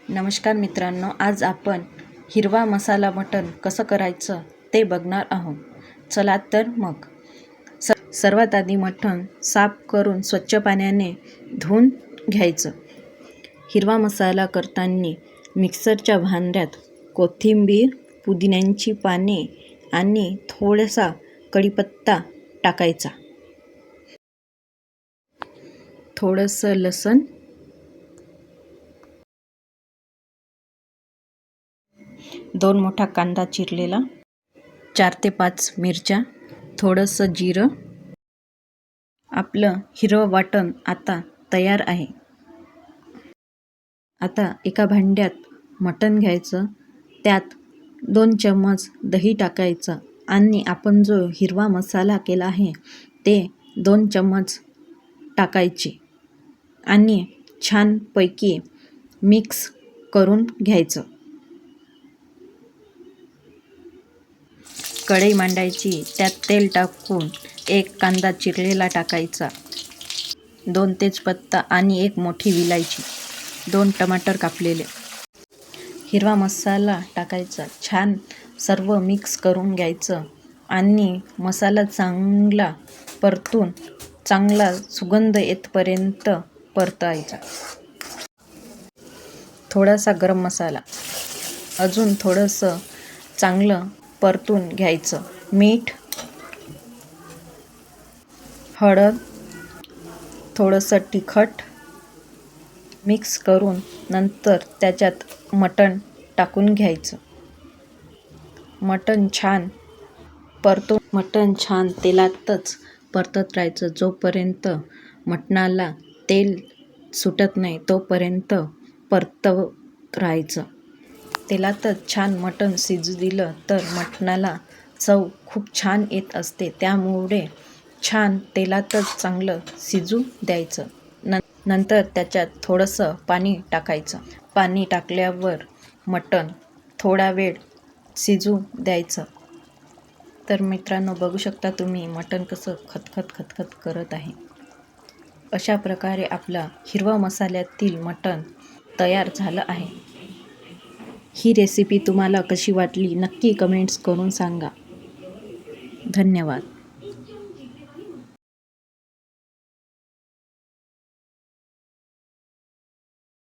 नमस्कार मित्रांनो, आज आपण हिरवा मसाला मटण कसं करायचं ते बघणार आहोत. चला तर मग. सर्वात आधी मटण साफ करून स्वच्छ पाण्याने धुवून घ्यायचं. हिरवा मसाला करताना मिक्सरच्या भांड्यात कोथिंबीर, पुदिन्याची पाने आणि थोडासा कढीपत्ता टाकायचा. थोडंसं लसूण, 2 मोठा कांदा चिरलेला, 4 ते 5 मिरच्या, थोडंसं जिरं. आपलं हिरवं वाटण आता तयार आहे. आता एका भांड्यात मटण घ्यायचं, त्यात 2 चम्मच दही टाकायचं आणि आपण जो हिरवा मसाला केला आहे ते 2 चम्मच टाकायचे आणि छानपैकी मिक्स करून घ्यायचं. कढई मांडायची, त्यात तेल टाकून 1 कांदा चिरलेला टाकायचा, 2 तेजपत्ता आणि 1 मोठी विलायची, 2 टमाटर कापलेले. हिरवा मसाला टाकायचा, छान सर्व मिक्स करून घ्यायचं आणि मसाला चांगला परतून चांगला सुगंध येतपर्यंत परतायचा. थोडासा गरम मसाला, अजून थोडंसं चांगलं परतून घ्यायचं. मीठ, हळद, थोडंसं तिखट मिक्स करून नंतर त्याच्यात मटण टाकून घ्यायचं. मटण छान तेलातच परतत राहायचं. जोपर्यंत मटणाला तेल सुटत नाही तोपर्यंत परतवत राहायचं. तेलातच छान मटण शिजू दिलं तर मटणाला चव खूप छान येत असते. त्यामुळे छान तेलातच चांगलं शिजू द्यायचं. नंतर त्याच्यात थोडंसं पाणी टाकायचं. पाणी टाकल्यावर मटण थोडा वेळ शिजू द्यायचं. तर मित्रांनो, बघू शकता तुम्ही मटण कसं खदखद करत आहे. अशा प्रकारे आपला हिरवा मसाल्यातील मटण तयार झालं आहे. ही रेसिपी तुम्हाला कशी वाटली नक्की कमेंट्स करून सांगा. धन्यवाद.